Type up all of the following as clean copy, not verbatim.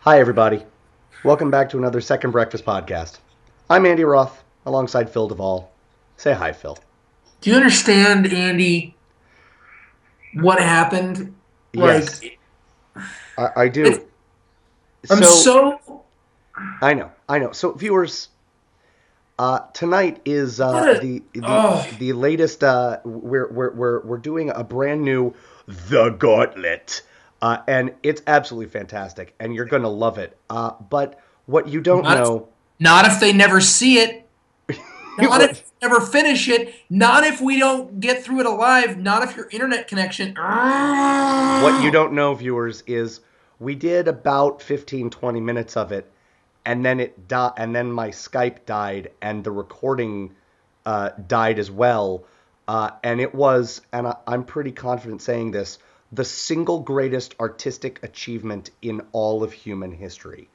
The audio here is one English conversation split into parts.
Hi, everybody. Welcome back to another Second Breakfast podcast. I'm Andy Roth, alongside Phil Duvall. Say hi, Phil. Do you understand, Andy, what happened? Yes, Like, I it, do. I'm So, so I know. So, viewers, tonight is what a the latest. We're doing a brand new The Gauntlet, and it's absolutely fantastic, and you're gonna love it. But what you don't not if know, not if they never see it, not if what they never finish it, not if we don't get through it alive, not if your internet connection. What you don't know, viewers, is we did about 15, 20 minutes of it, and then it died, and then my Skype died, and the recording died as well. And it was, and I'm pretty confident saying this, the single greatest artistic achievement in all of human history,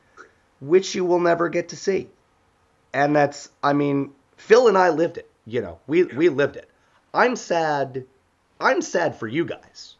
which you will never get to see. And that's, I mean, Phil and I lived it. We lived it. I'm sad. I'm sad for you guys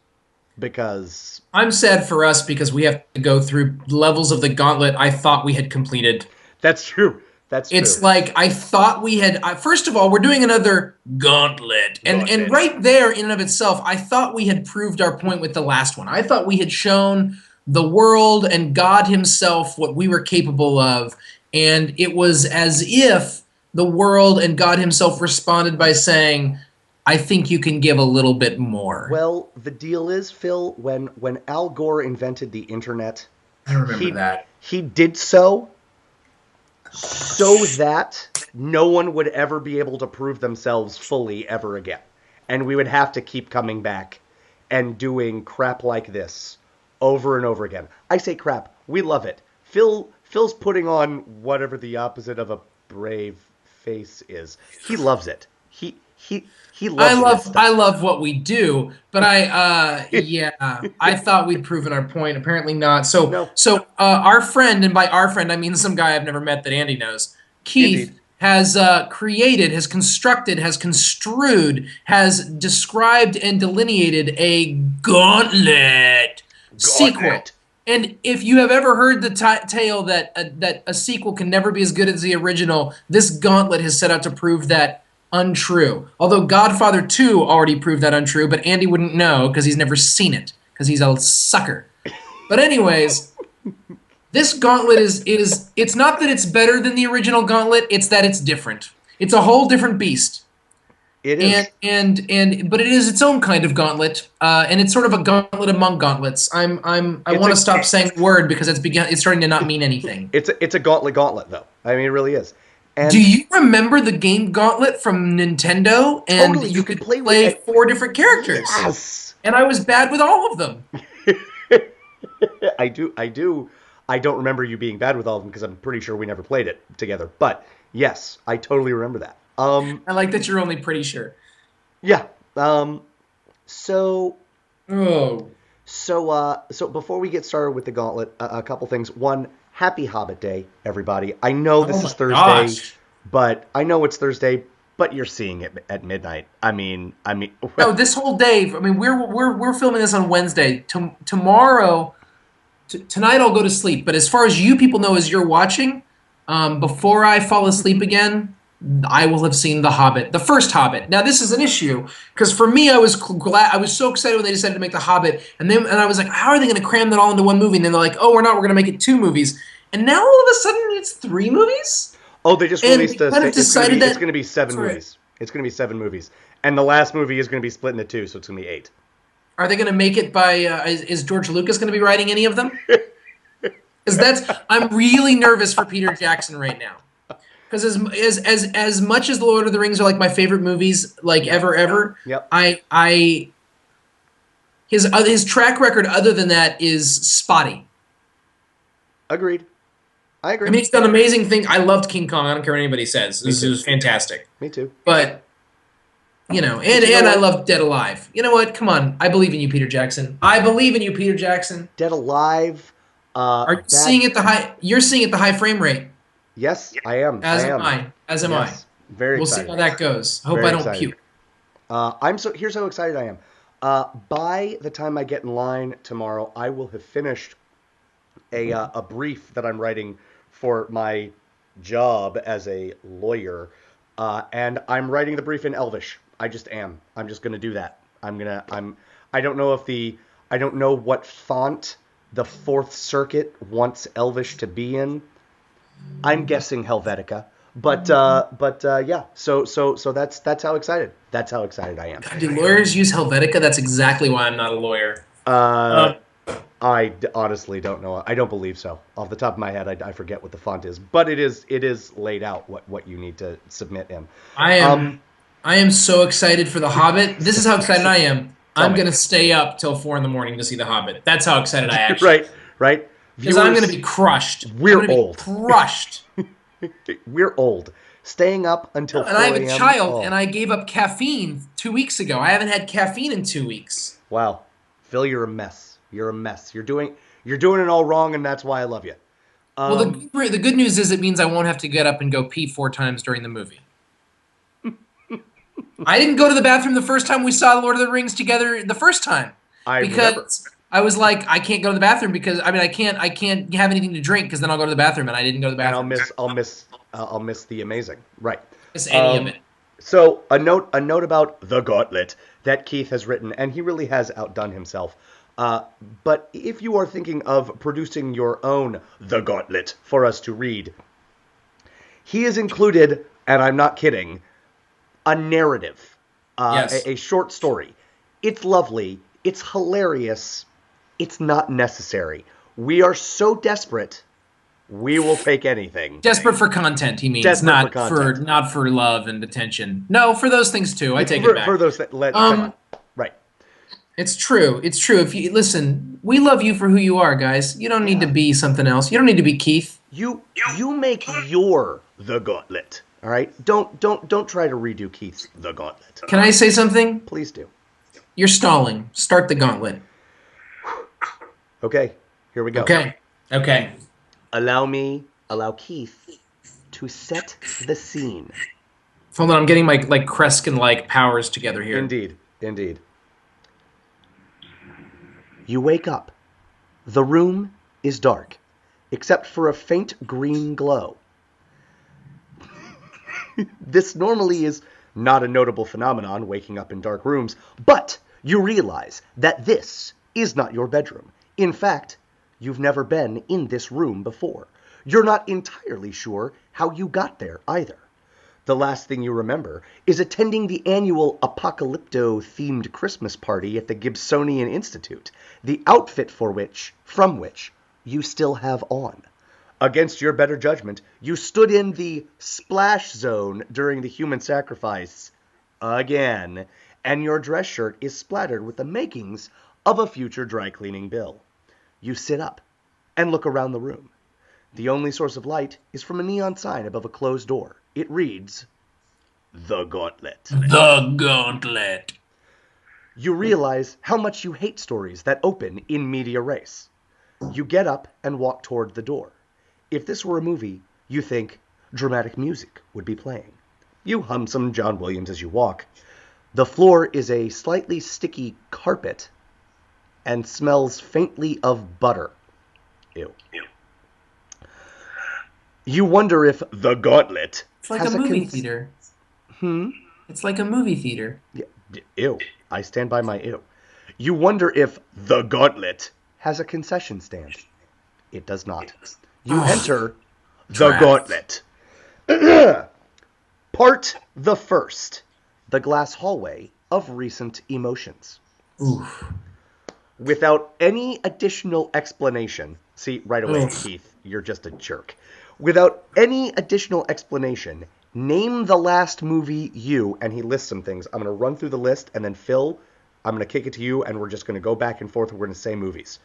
because I'm sad for us because we have to go through levels of the gauntlet I thought we had completed. that's true. That's It's true. like I thought we had. First of all, we're doing another gauntlet, and Gauntlet. right there, in and of itself, I thought we had proved our point with the last one. I thought we had shown the world and God Himself what we were capable of, and it was as if the world and God Himself responded by saying, "I think you can give a little bit more." Well, the deal is, Phil, when Al Gore invented the internet, I remember he that. he did so that no one would ever be able to prove themselves fully ever again. And we would have to keep coming back and doing crap like this over and over again. I say crap. We love it. Phil's putting on whatever the opposite of a brave face is. He loves it. He I loves this love I stuff. love what we do, but I thought we'd proven our point. Apparently not. So No, so our friend, and by our friend I mean some guy I've never met that Andy knows, indeed. Keith has created, has constructed, has construed, has described and delineated a Gauntlet sequel. Gauntlet. And if you have ever heard the tale that a sequel can never be as good as the original, this Gauntlet has set out to prove that untrue. Although Godfather 2 already proved that untrue, but Andy wouldn't know because he's never seen it because he's a sucker. But anyways, this Gauntlet is it's not that it's better than the original Gauntlet, it's that it's different. It's a whole different beast. It is. And but it is its own kind of gauntlet, and it's sort of a gauntlet among gauntlets. I It's want to a stop saying word because it's starting to not mean anything. it's a gauntlet though. I mean, it really is. Do And you remember the game Gauntlet from Nintendo? And totally, you you could could play with play it. four different characters. Yes, And I was bad with all of them. I do. I do. I don't remember you being bad with all of them because I'm pretty sure we never played it together. But yes, I totally remember that. I like that you're only pretty sure. Yeah. So Oh, so before we get started with the gauntlet, a couple things. One, happy Hobbit Day, everybody. I know oh this is my Thursday, gosh. but I know it's Thursday, but you're seeing it at midnight. I mean, No, this whole day. I mean, we're filming this on Wednesday. Tomorrow, tonight I'll go to sleep. But as far as you people know, as you're watching, before I fall asleep again, I will have seen The Hobbit, the first Hobbit. Now this is an issue because for me, I was glad, I was so excited when they decided to make The Hobbit, and I was like, how are they going to cram that all into one movie? And then they're like, oh, we're not. We're going to make it two movies. And now all of a sudden, it's three movies. oh, they just And they released a. kind of decided it's that. gonna be seven Sorry, movies. It's gonna be seven movies, and the last movie is gonna be split into two, so it's gonna be eight. are they going to make it by? Is George Lucas going to be writing any of them? Because that's I'm really nervous for Peter Jackson right now. Because as much as the Lord of the Rings are like my favorite movies, like Yep. ever, Yep. I his track record other than that is spotty. Agreed. I I agree. mean, he's done amazing things. I loved King Kong. I don't care what anybody says. Me This too. was fantastic. Me too. But But you know and I what? love Dead Alive. You know what? Come on, I believe in you, Peter Jackson. I believe in you, Peter Jackson. Dead Alive. Are you Bad. seeing it the high? You're seeing it the high frame rate. Yes, I am. I As am am. I. As am I. Yes. Very We'll see excited. how that goes. I hope I Very don't excited. puke. Here's how excited I am. By the time I get in line tomorrow, I will have finished a brief that I'm writing for my job as a lawyer, and I'm writing the brief in Elvish. I just am. I'm just gonna do that. I don't know if I don't know what font the Fourth Circuit wants Elvish to be in. I'm guessing Helvetica. But yeah. So that's how excited. That's how excited I am. Do lawyers use Helvetica? That's exactly why I'm not a lawyer. Uh, honestly don't know. I don't believe so. Off the top of my head, I forget what the font is, but it is laid out what you need to submit in. I Um, am I am so excited for The Hobbit. This is how excited I am. Tell I'm me. gonna stay up till 4 in the morning to see The Hobbit. That's how excited I actually am. Right, right. Because I'm gonna Viewers, be crushed. I'm we're gonna be old. crushed. We're old. Staying up until And I have 4 a a.m. child, and Oh, I gave up caffeine 2 weeks ago. I haven't had caffeine in 2 weeks. wow. Phil, you're a mess. You're a mess. You're doing it all wrong, and that's why I love you. Well, Um, the good news is it means I won't have to get up and go pee 4 times during the movie. I didn't go to the bathroom the first time we saw Lord of the Rings together the first time I remember. because I was like, I can't go to the bathroom because I can't have anything to drink because then I'll go to the bathroom, and I didn't go to the And bathroom. I'll miss the amazing. Right. Miss any of Um, it. so a note about the Gauntlet that Keith has written, and he really has outdone himself. But if you are thinking of producing your own The Gauntlet for us to read, he has included, and I'm not kidding, a narrative, Yes. a short story. It's lovely. It's hilarious. It's not necessary. We are so desperate, we will take anything. Desperate for content, he means, Desperate for not content. not for love and attention. No, for those things too. I take it For back. those that come on, Um, right? it's true. It's true. If you listen, we love you for who you are, guys. You don't need to Yeah. be something else. You don't need to be Keith. You make your The Gauntlet. All right. Don't try to redo Keith's The Gauntlet. Can I say something? Please do. You're stalling. Start the gauntlet. Okay. Here we go. Okay. Okay. Allow Keith to set the scene. Hold on, I'm getting my like Kreskin like powers together here. Indeed. You wake up. The room is dark, except for a faint green glow. This normally is not a notable phenomenon, waking up in dark rooms, but you realize that this is not your bedroom. In fact, you've never been in this room before. You're not entirely sure how you got there either. The last thing you remember is attending the annual Apocalypto-themed Christmas party at the Gibsonian Institute, the outfit from which you still have on. Against your better judgment, you stood in the splash zone during the human sacrifice again, and your dress shirt is splattered with the makings of a future dry cleaning bill. You sit up and look around the room. The only source of light is from a neon sign above a closed door. It reads, The Gauntlet. The gauntlet. You realize how much you hate stories that open in media res. You get up and walk toward the door. If this were a movie, you think dramatic music would be playing. You hum some John Williams as you walk. The floor is a slightly sticky carpet and smells faintly of butter. Ew. You wonder if The Gauntlet It's like has a movie cons- theater. Hmm? It's like a movie theater. Yeah, ew. I stand by my ew. You wonder if The Gauntlet has a concession stand. It does not. You enter The Trash. Gauntlet. Part the first. The glass hallway of recent emotions. Oof. Without any additional explanation. See, right away, Oof. Keith, you're just a jerk. Without any additional explanation, name the last movie you, and he lists some things. I'm going to run through the list, and then Phil, I'm going to kick it to you, and we're just going to go back and forth, and we're going to say movies.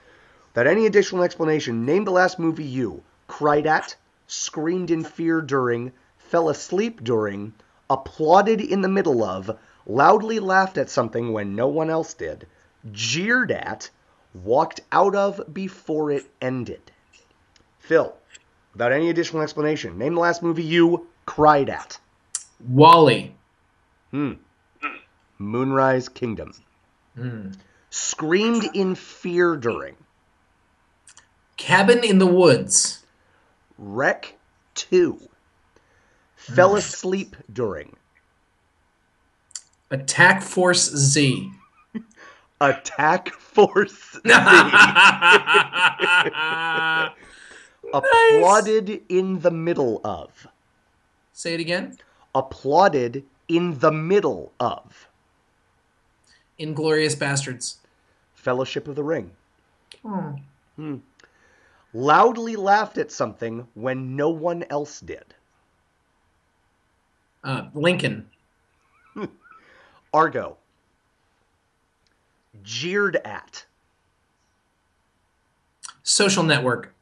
Without any additional explanation, name the last movie you cried at, screamed in fear during, fell asleep during, applauded in the middle of, loudly laughed at something when no one else did, jeered at, walked out of before it ended. Phil, without any additional explanation, name the last movie you cried at. Wally. Moonrise Kingdom. Screamed in fear during. Cabin in the Woods. Rec 2. Fell asleep during. Attack Force Z. Attack Force Z. Applauded in the middle of. Say it again. Applauded in the middle of. Inglourious Bastards. Fellowship of the Ring. Oh. Loudly laughed at something when no one else did. Lincoln. Argo. Jeered at. Social Network.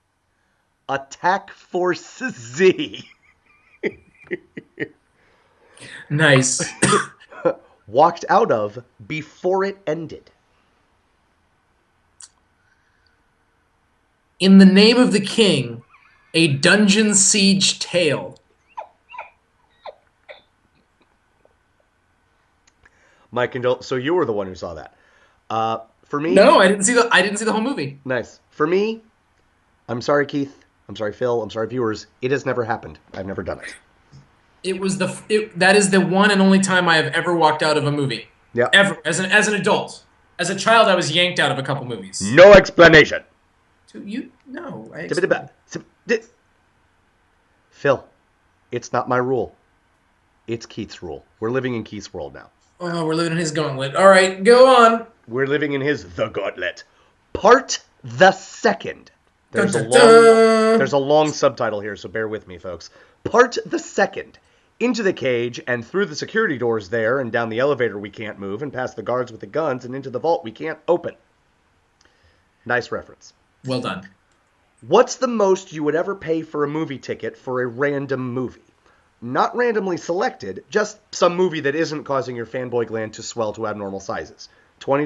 Attack Force Z. Nice. Walked out of before it ended. In the Name of the King, a Dungeon Siege Tale. My condol. So you were the one who saw that. For me, No, I didn't see the whole movie. nice. For me, I'm sorry, Keith. I'm sorry, Phil. I'm sorry, viewers. It has never happened. I've never done it. That is the one and only time I have ever walked out of a movie. Yeah. Ever as an adult. As a child, I was yanked out of a couple movies. No explanation. Phil, it's not my rule. It's Keith's rule. We're living in Keith's world now. Oh, we're living in his gauntlet. All right, go on. We're living in his The Gauntlet. Part the second. There's a long subtitle here, so bear with me, folks. Part the second. Into the cage and through the security doors there and down the elevator we can't move and past the guards with the guns and into the vault we can't open. Nice reference. Well done. What's the most you would ever pay for a movie ticket for a random movie? Not randomly selected, just some movie that isn't causing your fanboy gland to swell to abnormal sizes. $20,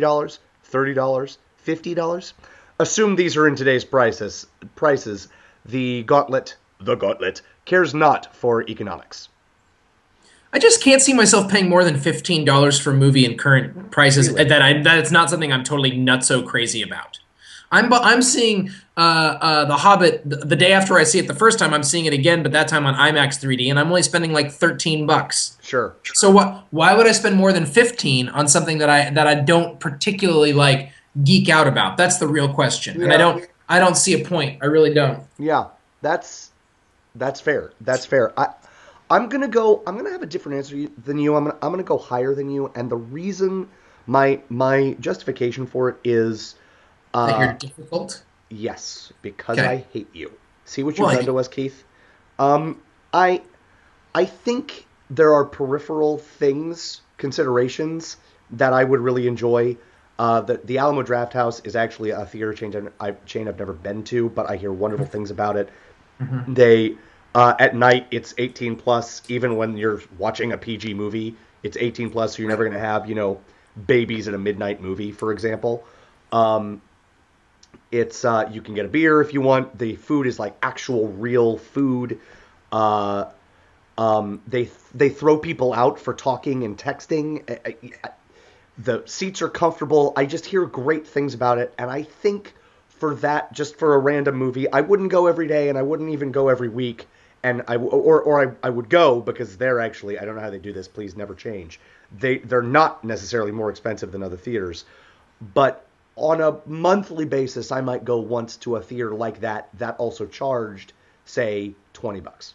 $30, $50? Assume these are in today's prices. The Gauntlet, cares not for economics. I just can't see myself paying more than $15 for a movie in current prices. Really? That it's not something I'm totally nutso crazy about. I'm seeing The Hobbit the day after I see it the first time. I'm seeing it again, but that time on IMAX 3D, and I'm only spending like $13. Sure. So why would I spend more than 15 on something that I don't particularly like geek out about? That's the real question, Yeah. and I don't see a point. I really don't. Yeah, that's fair. That's fair. I'm gonna have a different answer than you. I'm gonna go higher than you, and the reason my justification for it is That you're difficult. yes, because Okay. I hate you. See what you've done to us, Keith. I think there are peripheral considerations that I would really enjoy. The Alamo Drafthouse is actually a theater chain I've never been to, but I hear wonderful things about it. Mm-hmm. They at night it's 18 plus. Even when you're watching a PG movie, it's 18 plus. So you're never going to have babies at a midnight movie, for example. It's you can get a beer if you want. The food is like actual real food. They throw people out for talking and texting. The seats are comfortable. I just hear great things about it, and I think for that, just for a random movie, I wouldn't go every day, and I wouldn't even go every week, and I would go because they're actually, I don't know how they do this. Please never change. They're not necessarily more expensive than other theaters, but on a monthly basis, I might go once to a theater like that also charged, say, $20.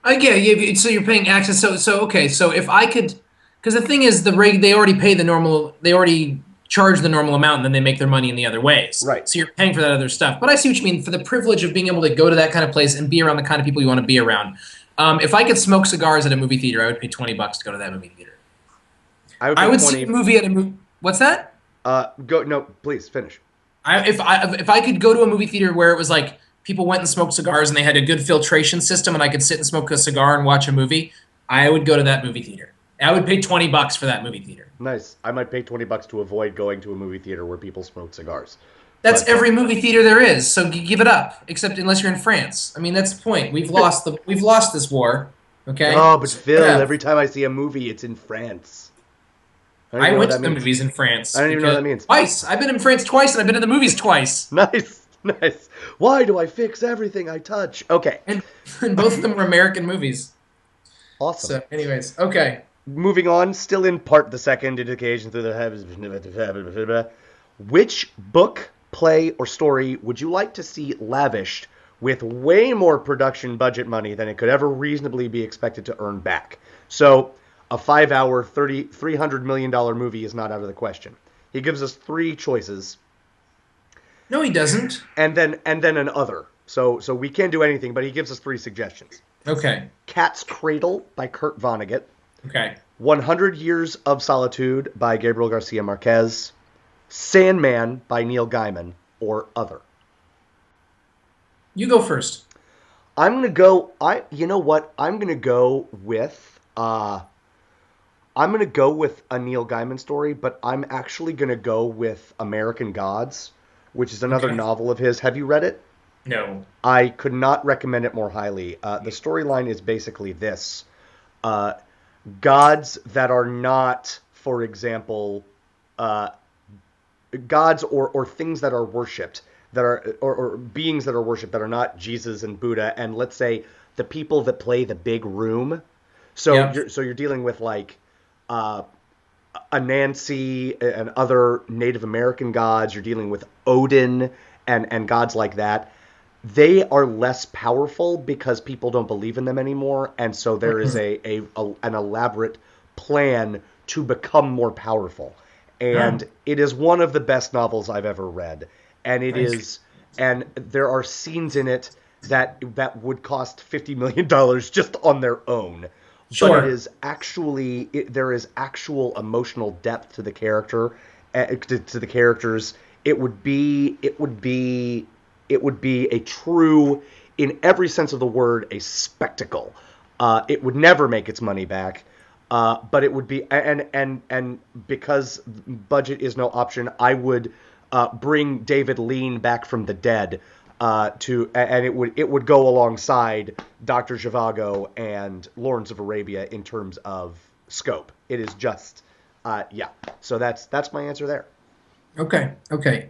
Yeah. So you're paying access. So okay. So if I could, because the thing is, they already charge the normal amount, and then they make their money in the other ways. Right. So you're paying for that other stuff. But I see what you mean. For the privilege of being able to go to that kind of place and be around the kind of people you want to be around. If I could smoke cigars at a movie theater, I would pay $20 to go to that movie theater. I would see a movie at a movie. What's that? Go. No, please finish. If I could go to a movie theater where it was like people went and smoked cigars and they had a good filtration system and I could sit and smoke a cigar and watch a movie, I would go to that movie theater. I would pay $20 for that movie theater. Nice. I might pay $20 to avoid going to a movie theater where people smoke cigars. That's every movie theater there is. So give it up, except unless you're in France. I mean, that's the point. We've lost this war. Okay. Oh, but Phil, every time I see a movie, it's in France. I went to the movies in France. I don't even know what that means. Twice. I've been in France twice, and I've been to the movies twice. Nice. Nice. Why do I fix everything I touch? Okay. And both of them were American movies. Awesome. So, anyways, okay. Moving on, still in part the second indication through the heavens. Which book, play, or story would you like to see lavished with way more production budget money than it could ever reasonably be expected to earn back? So, a 5-hour, $300 million movie is not out of the question. He gives us three choices. No, he doesn't. And then an other. So we can't do anything, but he gives us three suggestions. Okay. Cat's Cradle by Kurt Vonnegut. Okay. 100 Years of Solitude by Gabriel Garcia Marquez. Sandman by Neil Gaiman, or other. You go first. I'm gonna go. You know what? I'm gonna go with. I'm gonna go with a Neil Gaiman story, but I'm actually gonna go with American Gods, which is another novel of his. Have you read it? No. I could not recommend it more highly. The storyline is basically this: gods that are not, for example, gods or things that are worshipped, that are or beings that are worshipped that are not Jesus and Buddha, and let's say the people that play the big room. So you're dealing with like Anansi and other Native American gods. You're dealing with Odin and gods like that. They are less powerful because people don't believe in them anymore, and so there is an elaborate plan to become more powerful. And it is one of the best novels I've ever read. And it is, and there are scenes in it that would cost $50 million just on their own. Sure. But it is actually, there is actual emotional depth to the characters. It would be a true, in every sense of the word, a spectacle. It would never make its money back. But it would be, and because budget is no option, I would bring David Lean back from the dead and it would go alongside Dr. Zhivago and Lawrence of Arabia in terms of scope. It is just, yeah. So that's my answer there. Okay.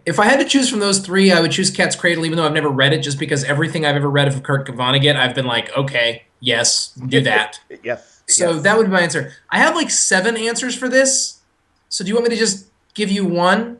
If I had to choose from those three, I would choose Cat's Cradle, even though I've never read it, just because everything I've ever read of Kurt Vonnegut, I've been like, okay, yes, do that. Yes. So that would be my answer. I have like 7 answers for this. So do you want me to just give you one?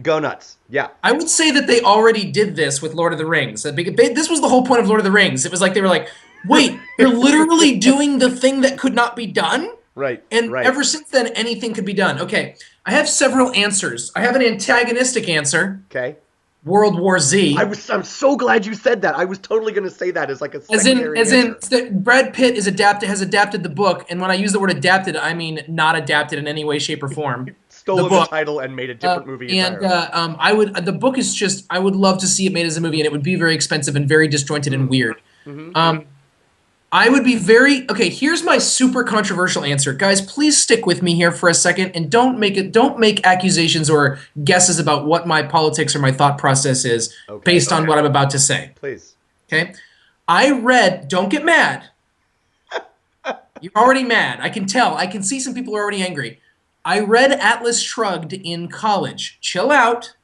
Go nuts. Yeah. I would say that they already did this with Lord of the Rings. This was the whole point of Lord of the Rings. It was like they were like, wait, you're literally doing the thing that could not be done? Right. And ever since then, anything could be done. Okay. I have several answers. I have an antagonistic answer. Okay. World War Z. I'm so glad you said that. I was totally going to say that as like a secondary answer. Brad Pitt has adapted the book, and when I use the word adapted, I mean not adapted in any way, shape, or form. Stolen the title and made a different movie entirely. And the book is just, I would love to see it made as a movie, and it would be very expensive and very disjointed and weird. I would be okay, here's my super controversial answer. Guys, please stick with me here for a second and don't make accusations or guesses about what my politics or my thought process is based on what I'm about to say. Please. Okay? Don't get mad. You're already mad. I can tell. I can see some people are already angry. I read Atlas Shrugged in college. Chill out.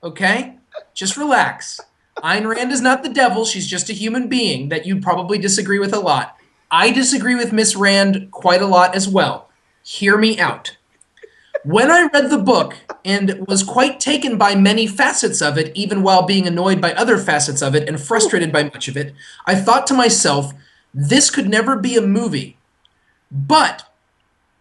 Okay? Just relax. Ayn Rand is not the devil. She's just a human being that you probably disagree with a lot. I disagree with Miss Rand quite a lot as well. Hear me out. When I read the book and was quite taken by many facets of it, even while being annoyed by other facets of it and frustrated by much of it, I thought to myself, this could never be a movie. But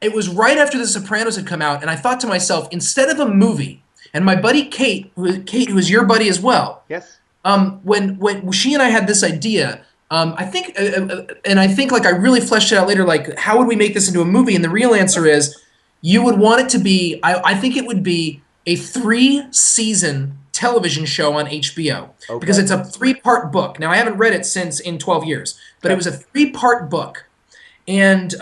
it was right after The Sopranos had come out, and I thought to myself, instead of a movie, and my buddy Kate, who is your buddy as well. Yes. When she and I had this idea, I think like I really fleshed it out later, like how would we make this into a movie? And the real answer is you would want it to be, I think it would be a 3-season television show on HBO because it's a 3-part book. Now I haven't read it since in 12 years, but it was a 3-part book, and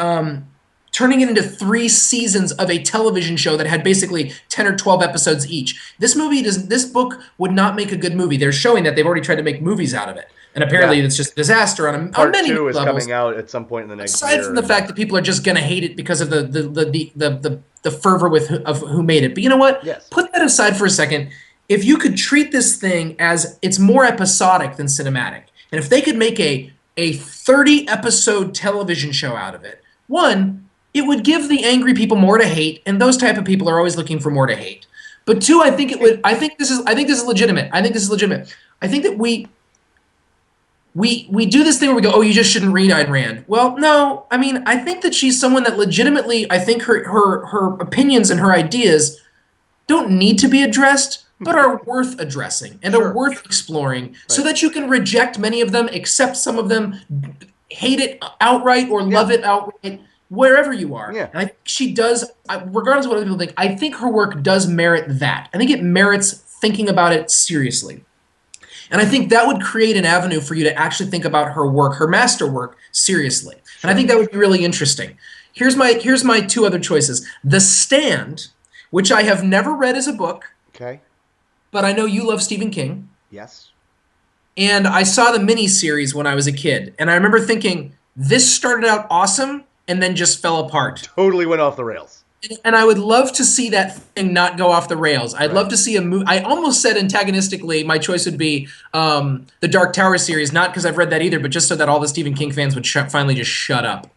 turning it into 3 seasons of a television show that had basically 10 or 12 episodes each. This book would not make a good movie. They're showing that they've already tried to make movies out of it. And apparently it's just a disaster on many levels. Part 2 is coming out at some point in the next year. Aside from the fact that people are just going to hate it because of the fervor of who made it. But you know what? Yes. Put that aside for a second. if you could treat this thing as it's more episodic than cinematic, and if they could make a 30 episode television show out of it, one, it would give the angry people more to hate, and those type of people are always looking for more to hate. But two, I think it would. I think this is legitimate. I think this is legitimate. I think that we do this thing where we go, oh, you just shouldn't read Ayn Rand. Well, no, I mean, I think that she's someone that legitimately, I think her opinions and her ideas don't need to be addressed, but are worth addressing and are worth exploring, so that you can reject many of them, accept some of them, hate it outright or love it outright, wherever you are. Yeah. And I think she does, regardless of what other people think, I think her work does merit that. I think it merits thinking about it seriously. And I think that would create an avenue for you to actually think about her work, her masterwork, seriously. And I think that would be really interesting. Here's my two other choices. The Stand, which I have never read as a book. Okay. But I know you love Stephen King. Yes. And I saw the miniseries when I was a kid. And I remember thinking, this started out awesome and then just fell apart. Totally went off the rails. And I would love to see that thing not go off the rails. I'd love to see a movie. I almost said antagonistically, my choice would be the Dark Tower series, not because I've read that either, but just so that all the Stephen King fans would finally just shut up.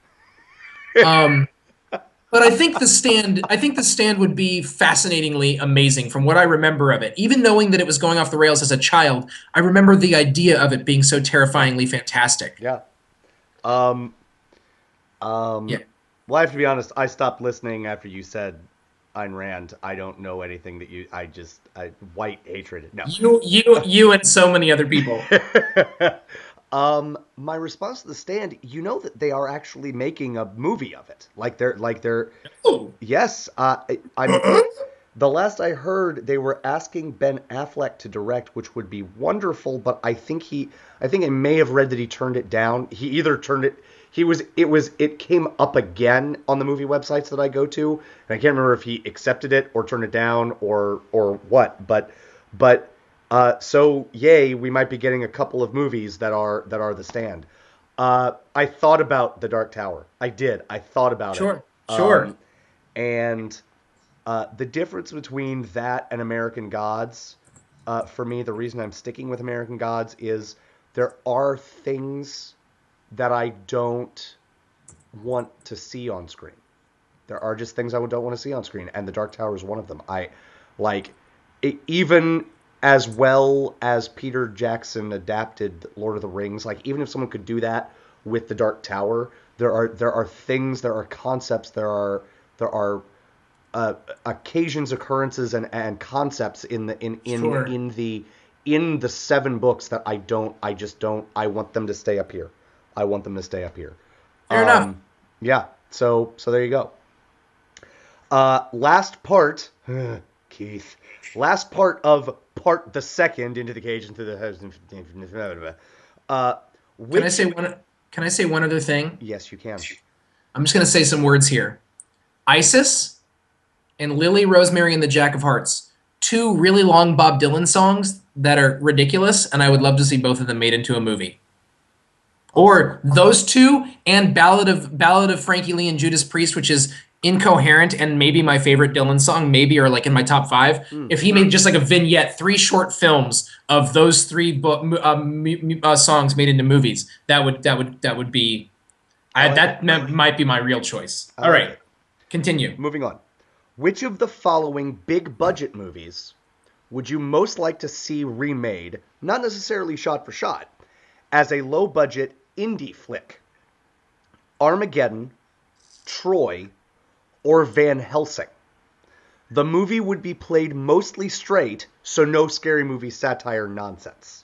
But I think the Stand would be fascinatingly amazing from what I remember of it. Even knowing that it was going off the rails as a child, I remember the idea of it being so terrifyingly fantastic. Yeah. Yeah. Well, I have to be honest. I stopped listening after you said Ayn Rand. I don't know anything that you. White hatred. No. You and so many other people. My response to The Stand. You know that they are actually making a movie of it. They're. Oh. Yes. I'm. The last I heard, they were asking Ben Affleck to direct, which would be wonderful. But I think I may have read that he turned it down. He either turned it. It came up again on the movie websites that I go to, and I can't remember if he accepted it or turned it down or what. So yay, we might be getting a couple of movies that are The Stand. I thought about The Dark Tower. I did. I thought about it. Sure. And the difference between that and American Gods, for me, the reason I'm sticking with American Gods is there are things that I don't want to see on screen. There are just things I don't want to see on screen, and The Dark Tower is one of them. Even as well as Peter Jackson adapted Lord of the Rings, even if someone could do that with The Dark Tower, there are things, there are concepts, there are occasions, occurrences, and concepts in the 7 books that I want them to stay up here. Fair enough. Yeah. So there you go. Last part, Keith. Last part of part the second into the cage into the house. Can I say one other thing? Yes, you can. I'm just going to say some words here. Isis and Lily, Rosemary, and the Jack of Hearts. 2 really long Bob Dylan songs that are ridiculous, and I would love to see both of them made into a movie. Or those 2 and Ballad of Frankie Lee and Judas Priest, which is incoherent and maybe my favorite Dylan song, maybe, or in my top 5. If he made just a vignette, 3 short films of those 3 songs made into movies, that would be that might be my real choice. All right, continue. Moving on. Which of the following big budget movies would you most like to see remade, not necessarily shot for shot, as a low budget indie flick? Armageddon, Troy, or Van Helsing? The movie would be played mostly straight, so no scary movie satire nonsense.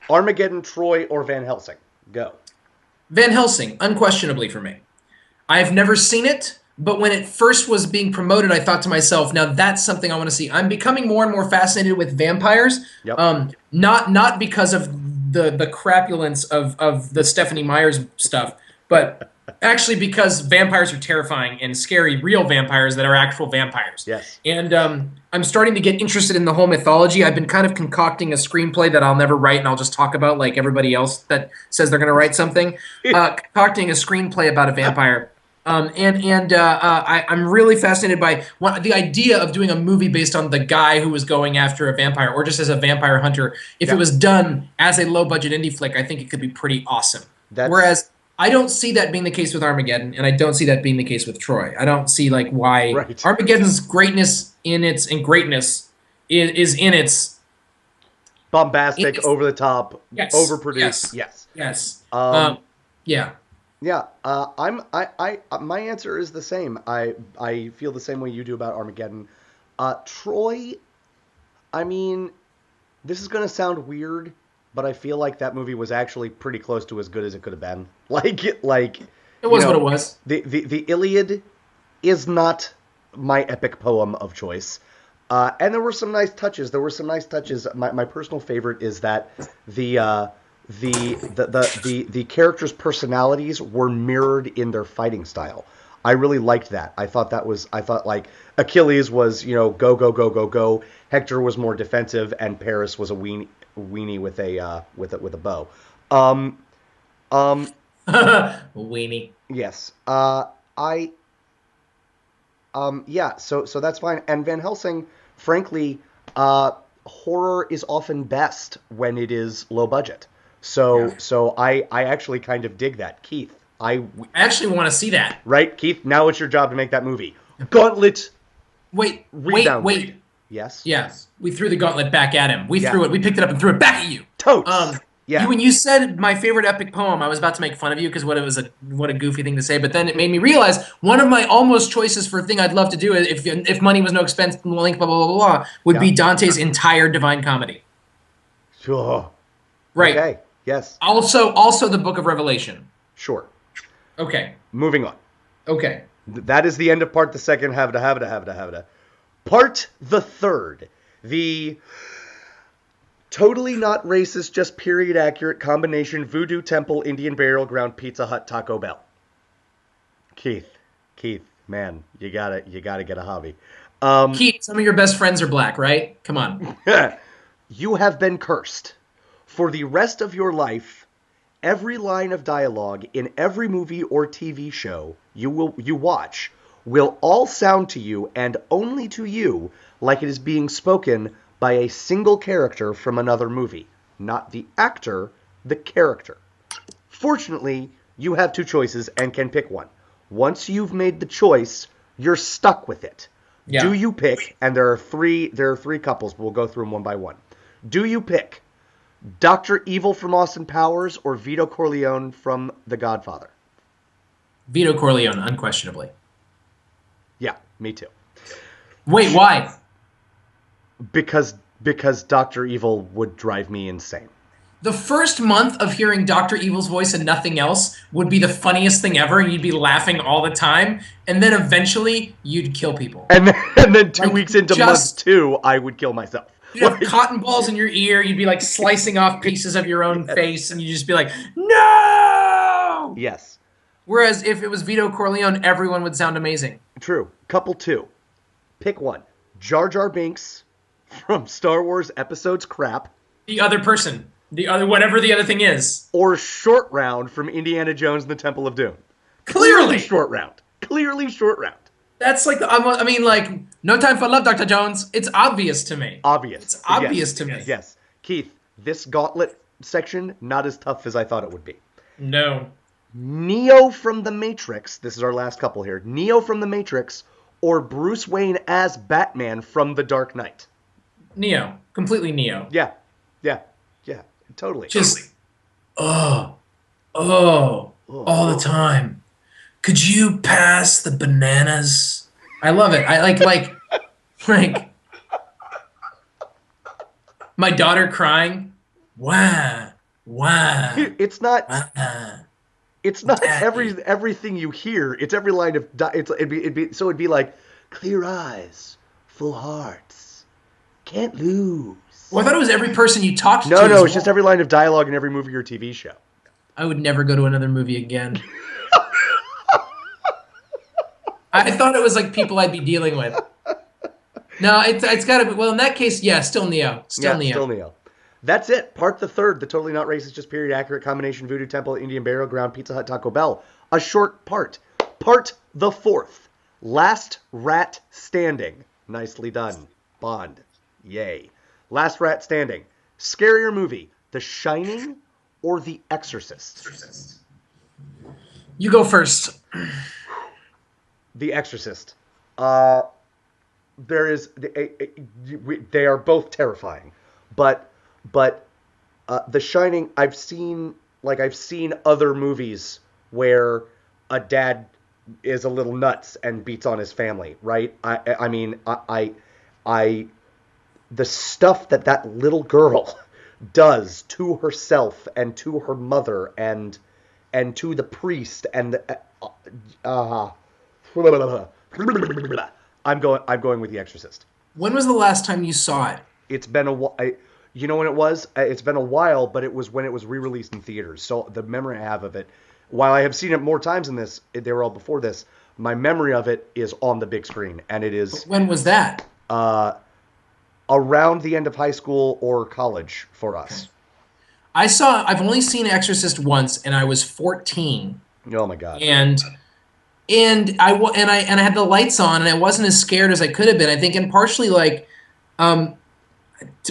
Armageddon, Troy, or Van Helsing? Go. Van Helsing, unquestionably for me. I've never seen it, but when it first was being promoted, I thought to myself, now that's something I want to see. I'm becoming more and more fascinated with vampires. Yep. Not because of the crapulence of the Stephanie Meyer's stuff, but actually because vampires are terrifying and scary, real vampires that are actual vampires. Yes. And I'm starting to get interested in the whole mythology. I've been kind of concocting a screenplay that I'll never write and I'll just talk about like everybody else that says they're going to write something. Concocting a screenplay about a vampire. I'm really fascinated by the idea of doing a movie based on the guy who was going after a vampire, or just as a vampire hunter. If it Yeah. was done as a low budget indie flick, I think it could be pretty awesome. That's Whereas I don't see that being the case with Armageddon, and I don't see that being the case with Troy. I don't see like why right. Armageddon's greatness in its and greatness is in its Bombastic, over the top, yes, overproduced. Yes. yes. Um, Yeah. yeah. My answer is the same. I feel the same way you do about Armageddon. Troy. I mean, this is gonna sound weird, but I feel like that movie was actually pretty close to as good as it could have been. Like It was what it was. The Iliad is not my epic poem of choice. And there were some nice touches. My personal favorite is that the characters' personalities were mirrored in their fighting style. I really liked that. I thought like Achilles was, go go go go go. Hector was more defensive, and Paris was a weenie with a bow. Weenie. Yes. Yeah. So that's fine. And Van Helsing, frankly, horror is often best when it is low budget. So I actually kind of dig that, Keith. I actually want to see that. Right, Keith. Now it's your job to make that movie. Gauntlet. Wait. Yes. Yes. We threw the gauntlet back at him. We threw it. We picked it up and threw it back at you. Totes. Yeah. When you said my favorite epic poem, I was about to make fun of you because what a goofy thing to say. But then it made me realize one of my almost choices for a thing I'd love to do if money was no expense, blah blah blah blah blah, would be Dante's entire Divine Comedy. Sure. Right. Okay. Yes. Also the Book of Revelation. Sure. Okay. Moving on. Okay. That is the end of part the second. Havda. Part the third. The totally not racist, just period accurate combination Voodoo Temple, Indian Burial Ground, Pizza Hut, Taco Bell. Keith, man, you gotta get a hobby. Keith, some of your best friends are black, right? Come on. You have been cursed. For the rest of your life, every line of dialogue in every movie or TV show you watch will all sound to you and only to you like it is being spoken by a single character from another movie. Not the actor, the character. Fortunately, you have two choices and can pick one. Once you've made the choice, you're stuck with it. Yeah. Do you pick, and there are three couples, but we'll go through them one by one. Do you pick Dr. Evil from Austin Powers or Vito Corleone from The Godfather? Vito Corleone, unquestionably. Yeah, me too. Wait, why? Because Dr. Evil would drive me insane. The first month of hearing Dr. Evil's voice and nothing else would be the funniest thing ever, and you'd be laughing all the time, and then eventually you'd kill people. And then 2 weeks into month 2, I would kill myself. You'd have cotton balls in your ear, you'd be like slicing off pieces of your own face, and you'd just be like, no! Yes. Whereas if it was Vito Corleone, everyone would sound amazing. True. Couple 2. Pick one. Jar Jar Binks from Star Wars Episodes Crap. The other person. Whatever the other thing is. Or Short Round from Indiana Jones and the Temple of Doom. Clearly Short Round. That's like, like, No Time for Love, Dr. Jones. It's obvious to me. It's obvious to me. Yes. Keith, this Gauntlet section, not as tough as I thought it would be. No. Neo from The Matrix, this is our last couple here. Neo from The Matrix or Bruce Wayne as Batman from The Dark Knight? Neo. Completely Neo. Yeah. Totally. Just, all the time. Could you pass the bananas? I love it. I like my daughter crying. Wow. It's not everything you hear. It's every line of it'd be like clear eyes, full hearts, can't lose. Well, I thought it was every person you talked to. No, it's just every line of dialogue in every movie or TV show. I would never go to another movie again. I thought it was like people I'd be dealing with. No, it's got to be. Well, in that case, yeah, still Neo. Still Neo. That's it. Part the third. The totally not racist, just period accurate combination Voodoo Temple, Indian Burial Ground, Pizza Hut, Taco Bell. A short part. Part the fourth. Last Rat Standing. Nicely done. Bond. Yay. Last Rat Standing. Scarier movie, The Shining or The Exorcist? You go first. The Exorcist. There is they are both terrifying, but The Shining, I've seen other movies where a dad is a little nuts and beats on his family, right? I mean, the stuff that little girl does to herself and to her mother and to the priest and I'm going with The Exorcist. When was the last time you saw it? It's been a while. You know when it was? It's been a while, but it was when it was re-released in theaters. So the memory I have of it, while I have seen it more times than this, they were all before this. My memory of it is on the big screen, and it is. When was that? Around the end of high school or college for us. I've only seen Exorcist once, and I was 14. Oh my god! And I had the lights on, and I wasn't as scared as I could have been. I think, and partially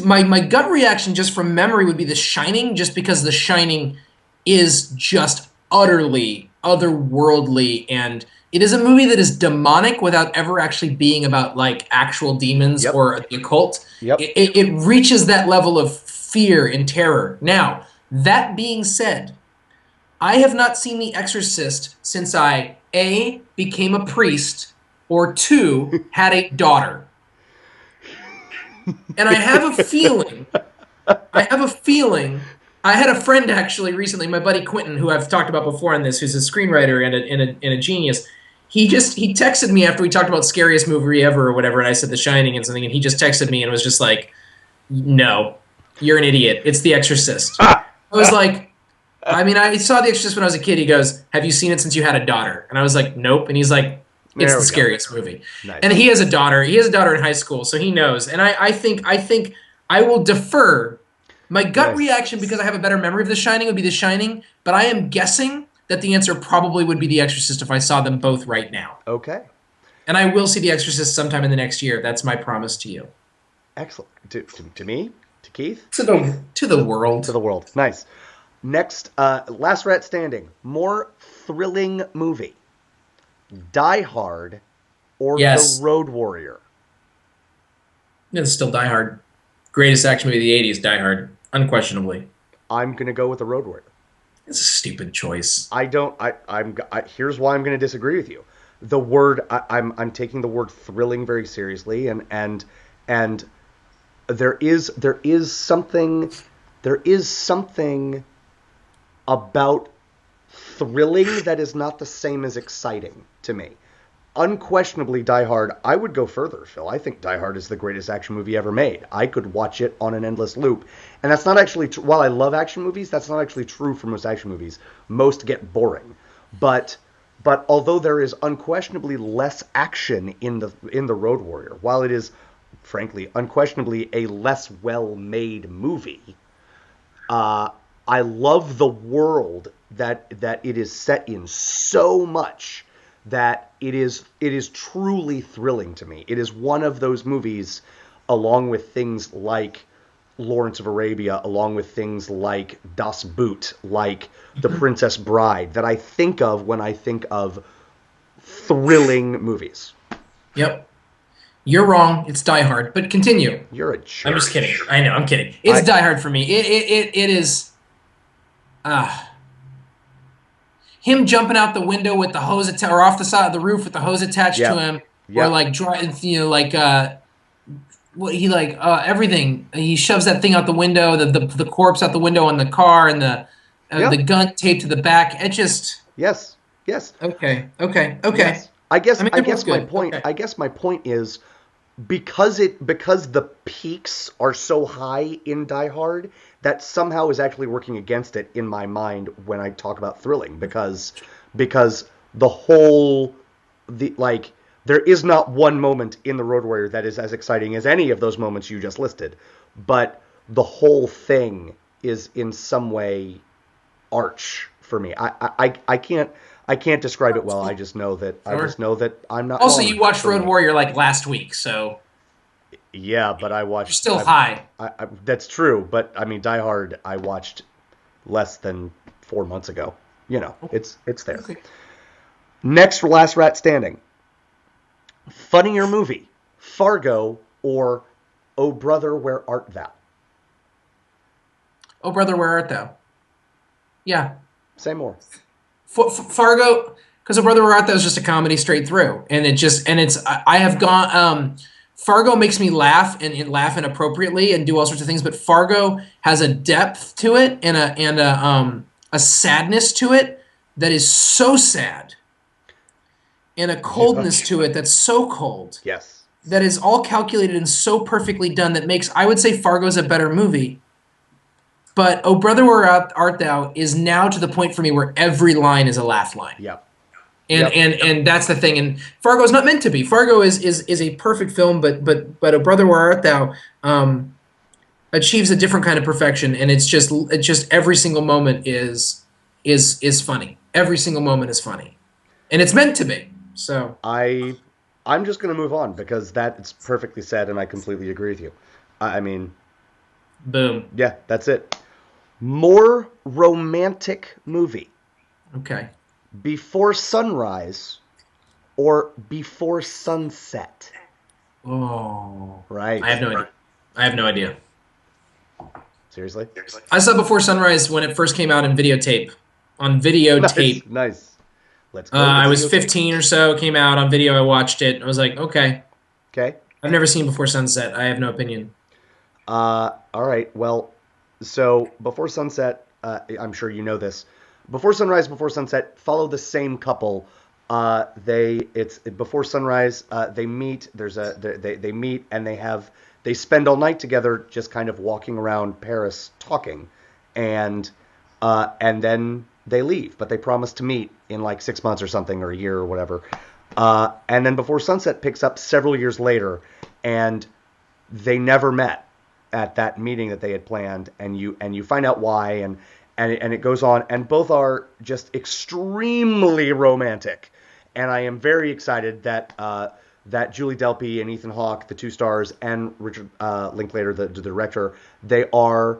my gut reaction just from memory would be The Shining, just because The Shining is just utterly otherworldly, and it is a movie that is demonic without ever actually being about like actual demons or the occult. Yep. It reaches that level of fear and terror. Now, that being said, I have not seen The Exorcist since I, A, became a priest, or 2, had a daughter. And I have a feeling, I had a friend actually recently, my buddy Quentin, who I've talked about before on this, who's a screenwriter and a genius. He texted me after we talked about scariest movie ever or whatever, and I said The Shining and something, and he just texted me and was just like, no, you're an idiot. It's The Exorcist. I was like, I mean, I saw The Exorcist when I was a kid. He goes, have you seen it since you had a daughter? And I was like, nope. And he's like, it's the scariest movie. Nice. And he has a daughter. He has a daughter in high school, so he knows. And I think I will defer. My gut reaction, because I have a better memory of The Shining, would be The Shining. But I am guessing that the answer probably would be The Exorcist if I saw them both right now. Okay. And I will see The Exorcist sometime in the next year. That's my promise to you. Excellent. To me? To Keith? To the world. To the world. Nice. Next, Last Rat Standing. More thrilling movie. Die Hard or The Road Warrior? It's still Die Hard. Greatest action movie of the 80s, Die Hard. Unquestionably. I'm going to go with The Road Warrior. It's a stupid choice. Here's why I'm going to disagree with you. I'm taking the word thrilling very seriously, and there is something about thrilling that is not the same as exciting to me. Unquestionably, Die Hard, I would go further, Phil. I think Die Hard is the greatest action movie ever made. I could watch it on an endless loop. And that's not actually true. While I love action movies, that's not actually true for most action movies. Most get boring. But although there is unquestionably less action in the Road Warrior, while it is, frankly, unquestionably a less well-made movie, I love the world that it is set in so much that it is truly thrilling to me. It is one of those movies, along with things like Lawrence of Arabia, along with things like Das Boot, like The Princess Bride, that I think of when I think of thrilling movies. Yep. You're wrong. It's Die Hard. But continue. You're a jerk. I'm just kidding. I know. I'm kidding. It's Die Hard for me. It is... him jumping out the window with the hose or off the side of the roof with the hose attached to him, or like everything. He shoves that thing out the window, the corpse out the window on the car, and the gun taped to the back. It just yes. Okay. Yes. I guess my point is because the peaks are so high in Die Hard, that somehow is actually working against it in my mind when I talk about thrilling, because there is not one moment in The Road Warrior that is as exciting as any of those moments you just listed, but the whole thing is in some way arch for me. I can't describe it well. I just know that Sure. I'm not Also, wrong you watched for Road me. Warrior like last week, so Yeah, but I you're watched. still high. That's true, but I mean, Die Hard. I watched less than 4 months ago. It's there. Okay. Next, last rat standing. Funnier movie, Fargo or Oh Brother, Where Art Thou? Oh, brother, where art thou? Yeah, Say more. Fargo, because a brother where art thou is just a comedy straight through, and I have gone. Fargo makes me laugh and laugh inappropriately and do all sorts of things, but Fargo has a depth to it and a sadness to it that is so sad, and a Yeah. coldness to it that's so cold, Yes. that is all calculated and so perfectly done that makes, I would say, Fargo's a better movie. But Oh Brother Where Art Thou is now to the point for me where every line is a laugh line. Yep. And Yep. and that's the thing. And Fargo is not meant to be. Fargo is a perfect film, but A Brother Where Art Thou achieves a different kind of perfection, and it's just every single moment is funny. Every single moment is funny, and it's meant to be. So I I'm just gonna move on because that's perfectly said, and I completely agree with you. I mean, boom. yeah, that's it. More romantic movie, Okay. Before Sunrise or Before Sunset? Oh, I Right. have no idea. I have no idea. Seriously? I saw Before Sunrise when it first came out in videotape. On Nice, videotape. nice. Let's go to the I was videotape. 15 or so. It came out on video. I watched it. I was like, okay. Okay. I've never seen Before Sunset. I have no opinion. All right. Well, so Before Sunset, I'm sure you know this. Before Sunrise, Before Sunset follow the same couple. It's Before Sunrise. They meet. They meet and they spend all night together, just kind of walking around Paris talking, and then they leave. But they promise to meet in like 6 months or something, or a year or whatever. And then Before Sunset picks up several years later, and they never met at that meeting that they had planned, and you find out why, and it goes on, and both are just extremely romantic, and I am very excited that Julie Delpy and Ethan Hawke, the two stars, and Richard Linklater, the director, they are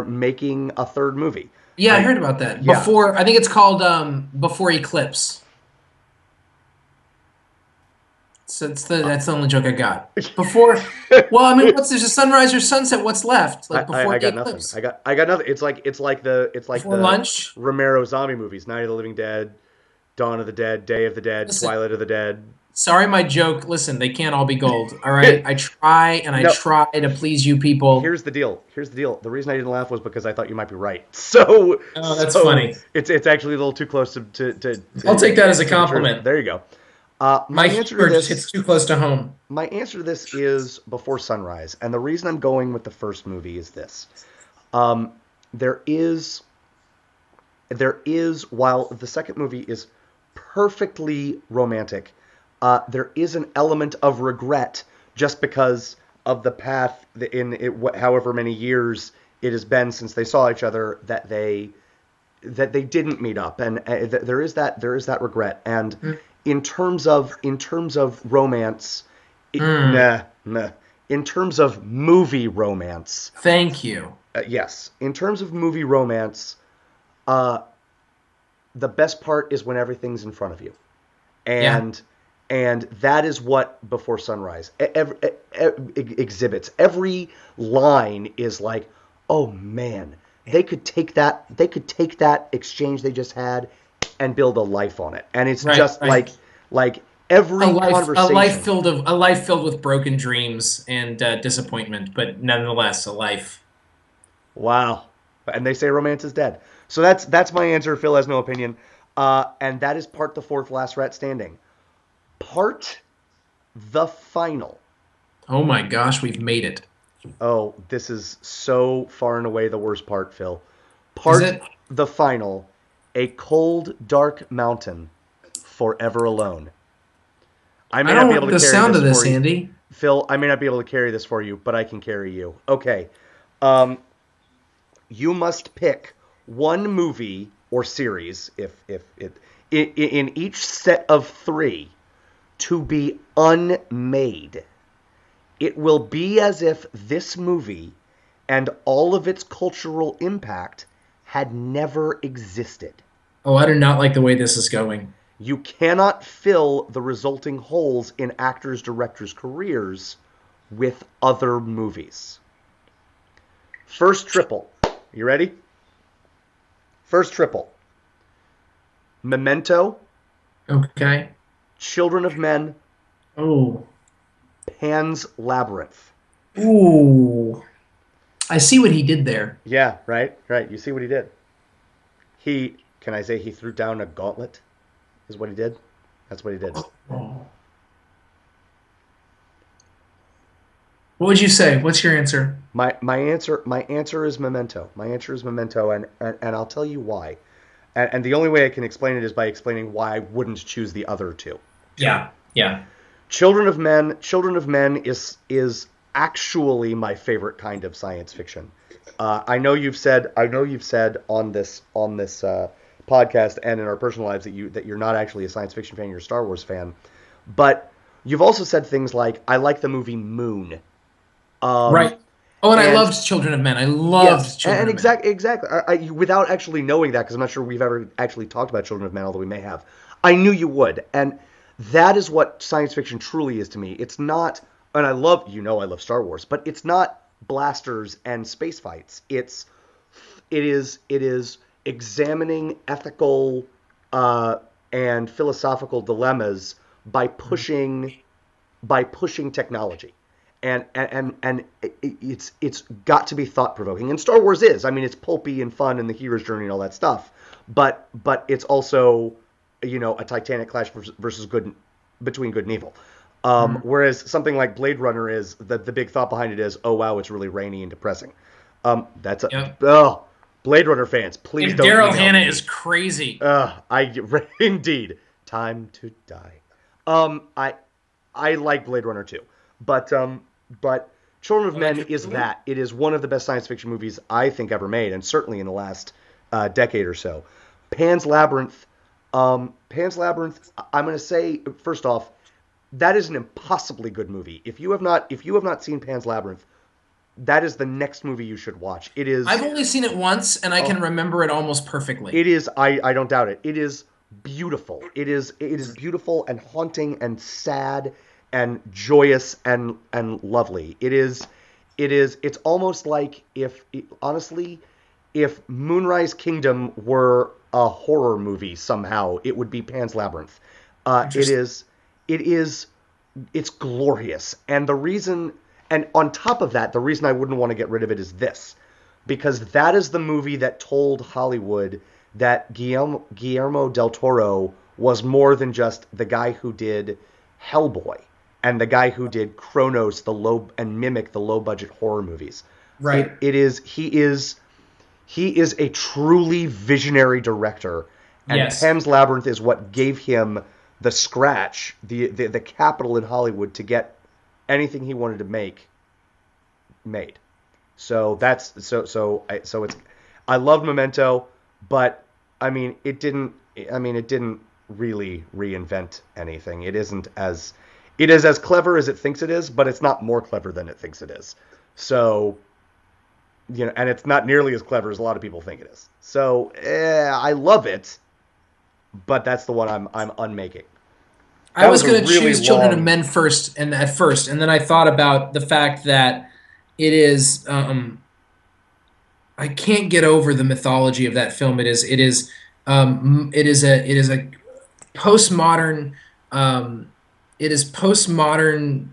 making a third movie. Yeah, I I heard about that. Yeah, Before, I think it's called Before Eclipse. So that's the only joke I got. Before, well, I mean, there's a sunrise or sunset? What's left? Like before I the got nothing. eclipse? I got nothing. It's like Before the lunch? Romero zombie movies: Night of the Living Dead, Dawn of the Dead, Day of the Dead, Listen, Twilight of the Dead. sorry, my joke. Listen, they can't all be gold. All right, I try and I No, try to please you people. here's the deal. Here's the deal. The reason I didn't laugh was because I thought you might be right. So Oh, that's so funny. it's actually a little too close to I'll take that as a the truth. compliment. There you go. My humor just hits too close to home. My answer to this is Before Sunrise, and the reason I'm going with the first movie is this: um, there is while the second movie is perfectly romantic, there is an element of regret just because of the path in it, however many years it has been since they saw each other, that they didn't meet up, and there is that regret. And in terms of romance, Mm, nah. In terms of movie romance, thank you. yes. In terms of movie romance, uh, the best part is when everything's in front of you, Yeah, and that is what Before Sunrise exhibits. Every line is like, oh man, they could take that exchange they just had and build a life on it, and it's right, just right. like every conversation. A life filled with broken dreams and disappointment, but nonetheless a life. Wow. And they say romance is dead. So that's my answer. Phil has no opinion. And that is part the fourth last rat standing. Part the final. Oh my gosh, we've made it. Oh, this is so far and away the worst part, Phil. Is Part it? the final. A cold, dark mountain, forever alone. I I may not don't be able like to the carry sound this of for this, you. Andy. Phil, I may not be able to carry this for you, but I can carry you. Okay. Um, you must pick one movie or series, if it in each set of three, to be unmade. It will be as if this movie and all of its cultural impact had never existed. Oh, I do not like the way this is going. You cannot fill the resulting holes in actors' directors' careers with other movies. First triple. You ready? First triple. Memento. Okay. Children of Men. Oh. Pan's Labyrinth. Ooh. I see what he did there. Yeah, right. You see what he did. Can I say he threw down a gauntlet? Is what he did. That's what he did. Oh. What would you say? What's your answer? My answer is Memento. My answer is Memento, and I'll tell you why. And the only way I can explain it is by explaining why I wouldn't choose the other two. Yeah. Children of Men is actually my favorite kind of science fiction. I know you've said on this podcast and in our personal lives that you're not actually a science fiction fan, you're a Star Wars fan, but you've also said things like, I like the movie Moon. Right. Oh, and I loved Children of Men. I loved Children of Men. Exactly. I, without actually knowing that, because I'm not sure we've ever actually talked about Children of Men, although we may have. I knew you would, and that is what science fiction truly is to me. It's not, and I love Star Wars, but it's not blasters and space fights. It is examining ethical and philosophical dilemmas by pushing technology. And it's got to be thought provoking, and Star Wars is. I mean, it's pulpy and fun, and the hero's journey and all that stuff. But it's also, a titanic clash between good and evil. Whereas something like Blade Runner is the big thought behind it is, oh wow, it's really rainy and depressing. Blade Runner fans, please and don't. Daryl Hannah is crazy. Indeed, time to die. I like Blade Runner too, but Children of Men is that. It is one of the best science fiction movies I think ever made, and certainly in the last decade or so. Pan's Labyrinth. I'm going to say first off, that is an impossibly good movie. If you have not seen Pan's Labyrinth, that is the next movie you should watch. It is. I've only seen it once, and I can remember it almost perfectly. It is. I don't doubt it. It is beautiful. It is beautiful and haunting and sad and joyous and lovely. It's almost like if Moonrise Kingdom were a horror movie somehow, it would be Pan's Labyrinth. It's glorious. And on top of that, the reason I wouldn't want to get rid of it is this, because that is the movie that told Hollywood that Guillermo del Toro was more than just the guy who did Hellboy and the guy who did Kronos, Mimic, the low budget horror movies. Right. He is a truly visionary director, and yes. Pan's Labyrinth is what gave him the scratch, the capital in Hollywood to get anything he wanted to make made. So I love Memento, but it didn't really reinvent anything. It is as clever as it thinks it is, but it's not more clever than it thinks it is. So, and it's not nearly as clever as a lot of people think it is. So, I love it, but that's the one I'm unmaking. I was going to choose Children of Men first, and then I thought about the fact that it is. I can't get over the mythology of that film. It is a postmodern. It is postmodern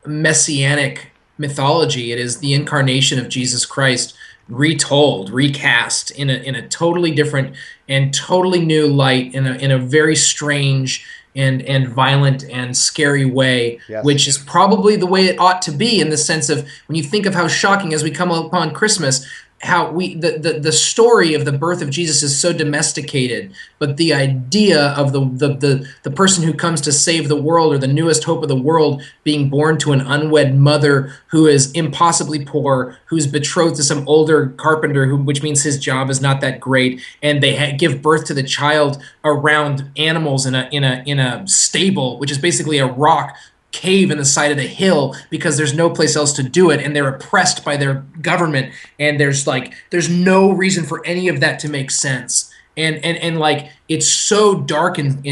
messianic mythology. It is the incarnation of Jesus Christ retold, recast in a totally different and totally new light, in a very strange and violent and scary way, yes. Which is probably the way it ought to be, in the sense of when you think of how shocking, as we come upon Christmas, the story of the birth of Jesus is so domesticated, but the idea of the person who comes to save the world, or the newest hope of the world, being born to an unwed mother who is impossibly poor, who's betrothed to some older carpenter, which means his job is not that great, and they give birth to the child around animals in a stable, which is basically a rock cave in the side of the hill because there's no place else to do it, and they're oppressed by their government, and there's no reason for any of that to make sense, and like it's so dark and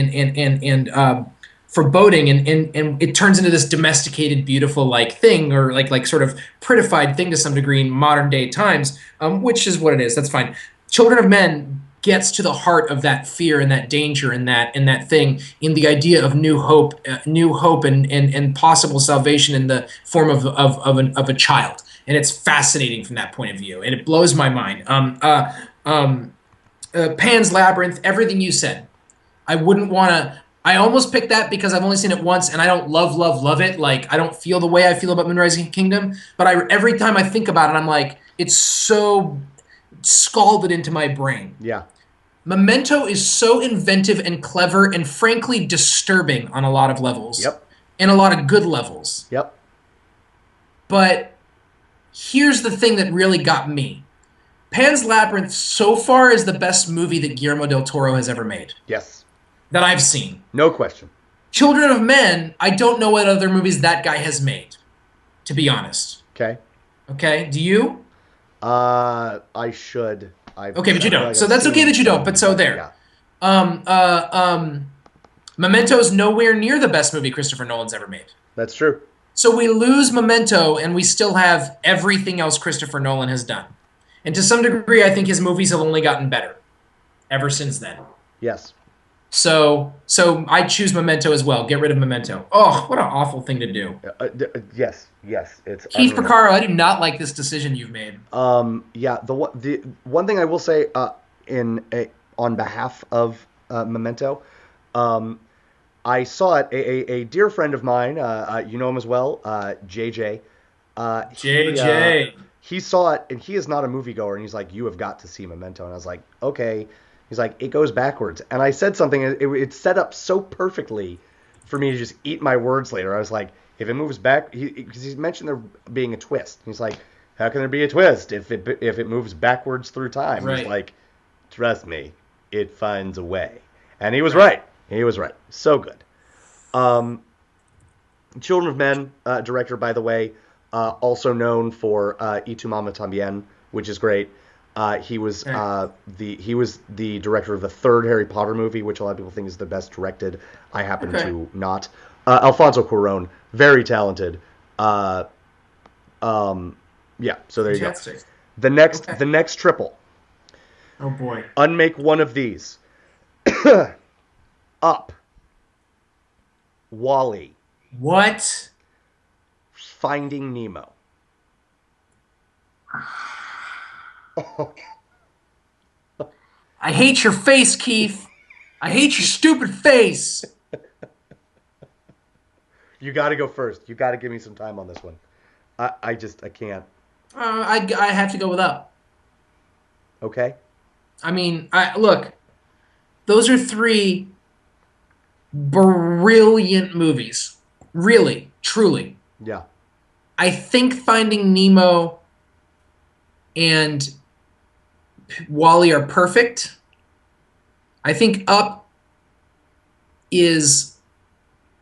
foreboding, and it turns into this domesticated, beautiful like thing, or like sort of prettified thing to some degree in modern day times, which is what it is. That's fine. Children of Men gets to the heart of that fear and that danger and that thing, in the idea of new hope and possible salvation in the form of a child, and it's fascinating from that point of view, and it blows my mind. Pan's Labyrinth, everything you said. I wouldn't want to. I almost picked that because I've only seen it once, and I don't love it. Like, I don't feel the way I feel about Moonrise Kingdom, but every time I think about it, I'm like, it's so scalded into my brain. Yeah. Memento is so inventive and clever and frankly disturbing on a lot of levels. Yep. And a lot of good levels. Yep. But here's the thing that really got me. Pan's Labyrinth so far is the best movie that Guillermo del Toro has ever made. Yes. That I've seen. No question. Children of Men, I don't know what other movies that guy has made, to be honest. Okay. Okay, do you? I should. Okay, but you don't. So that's okay that you don't, but so there. Yeah. Memento's nowhere near the best movie Christopher Nolan's ever made. That's true. So we lose Memento, and we still have everything else Christopher Nolan has done. And to some degree, I think his movies have only gotten better ever since then. Yes. So I choose Memento as well. Get rid of Memento. Oh, what an awful thing to do. Yes. It's Keith Porcaro, I do not like this decision you've made. Yeah. The one thing I will say on behalf of Memento, I saw it. A dear friend of mine, you know him as well, JJ. JJ. He saw it, and he is not a moviegoer, and he's like, "You have got to see Memento." And I was like, "Okay." He's like, "It goes backwards," and I said something. It's set up so perfectly for me to just eat my words later. I was like, "If it moves back," because he mentioned there being a twist. He's like, "How can there be a twist if it moves backwards through time?" Right. He's like, "Trust me, it finds a way," and he was right. He was right. So good. Children of Men, director, by the way, also known for Y Tu Mama Tambien, which is great. He was the director of the third Harry Potter movie, which a lot of people think is the best directed. I happen to not. Alfonso Cuarón, very talented. Yeah, so there Fantastic. You go. The next triple. Oh boy. Unmake one of these. Up. WALL-E. What? Finding Nemo. I hate your face, Keith. I hate your stupid face. You got to go first. You got to give me some time on this one. I can't. I have to go with Up. Okay. I mean, look, those are three brilliant movies. Really, truly. Yeah. I think Finding Nemo and WALL-E are perfect. I think Up is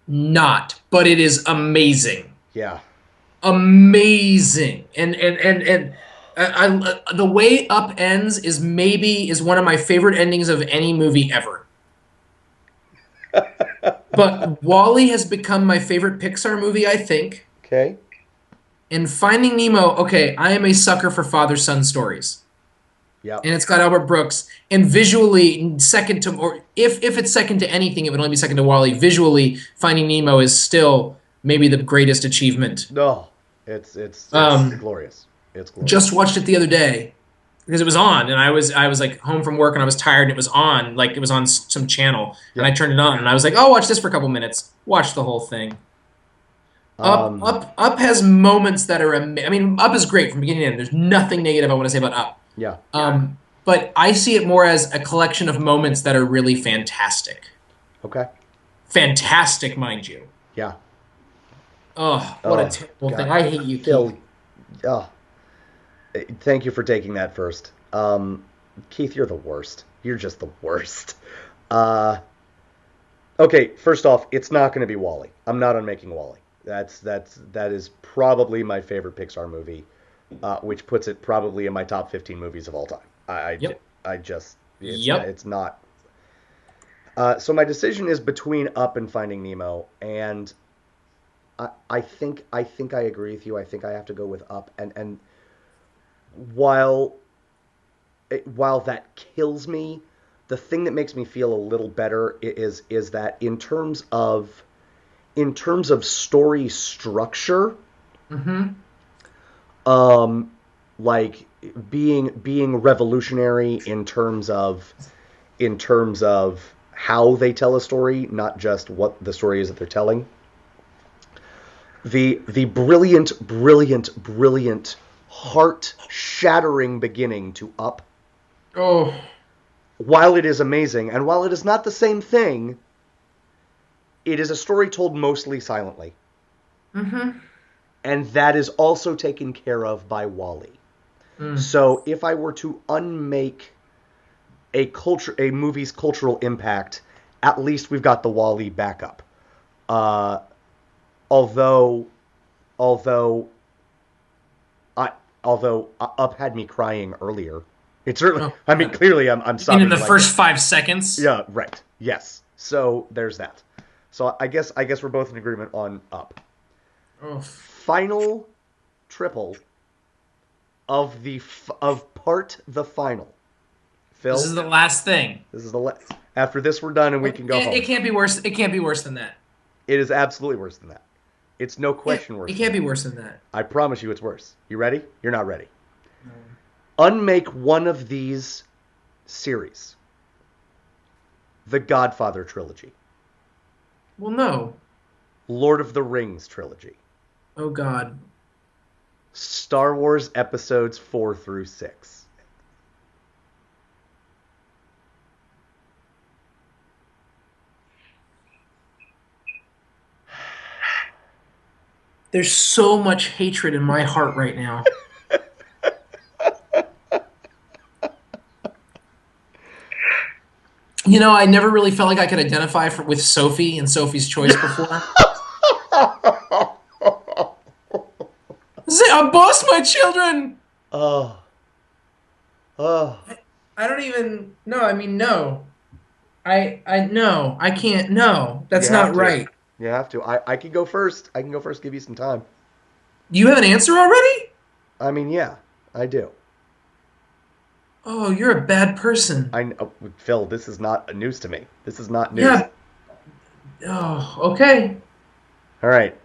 not, but it is amazing. Yeah. Amazing. And the way Up ends is one of my favorite endings of any movie ever. But WALL-E has become my favorite Pixar movie, I think. Okay. And Finding Nemo, okay, I am a sucker for father-son stories. Yeah. And it's got Albert Brooks. And visually, second to, or if it's second to anything, it would only be second to WALL-E. Visually, Finding Nemo is still maybe the greatest achievement. No, it's glorious. It's glorious. Just watched it the other day because it was on, and I was like home from work and I was tired, and it was on, like it was on some channel, and I turned it on, and I was like, oh, watch this for a couple minutes. Watch the whole thing. Up has moments that are. I mean, Up is great from beginning to end. There's nothing negative I want to say about Up. Yeah. But I see it more as a collection of moments that are really fantastic. Okay. Fantastic, mind you. Yeah. Oh, what a Oh terrible thing. God, I hate you, Keith. Phil. Oh, thank you for taking that first. Keith, you're the worst. You're just the worst. Uh, okay. First off, it's not going to be Wall-E. I'm not unmaking Wall-E. That is probably my favorite Pixar movie, which puts it probably in my top 15 movies of all time. Yep. I just Yep. it's not. So my decision is between Up and Finding Nemo, and I think I agree with you. I think I have to go with Up, and while while that kills me, the thing that makes me feel a little better is that in terms of story structure, Mm-hmm. um, like being revolutionary in terms of how they tell a story, not just what the story is that they're telling. The brilliant, heart-shattering beginning to Up, Oh. while it is amazing, and while it is not the same thing, it is a story told mostly silently. Mm-hmm. And that is also taken care of by Wall-E. Mm. So if I were to unmake a movie's cultural impact, at least we've got the Wall-E backup. Uh, although although I although Up had me crying earlier. It certainly. Oh, I mean, clearly I'm you mean in sobbing the like first 5 seconds? yeah, right. Yes. So there's that. So I guess we're both in agreement on Up. Oh. Final triple of part the final. This Phil, is the last thing. this is the after this we're done and we can go It home. can't be worse. It can't be worse than that. It is absolutely worse than that. It's no It, question worse it than can't be that. worse than that. I promise you it's worse. You ready? You're not ready. No. Unmake one of these series. The Godfather trilogy. Well, no. Lord of the Rings trilogy. Oh God. Star Wars episodes 4 through 6. There's so much hatred in my heart right now. You know, I never really felt like I could identify with Sophie and Sophie's Choice before. Say, I boss my children. Oh. Oh. I don't even. No, I mean no. No. I can't. No, You that's have not to. right. You have to. I can go first. I can go first, give you some time. You have an answer already? I mean, yeah, I do. Oh, you're a bad person. Phil, this is not news to me. This is not news. Yeah. Oh, okay. All right.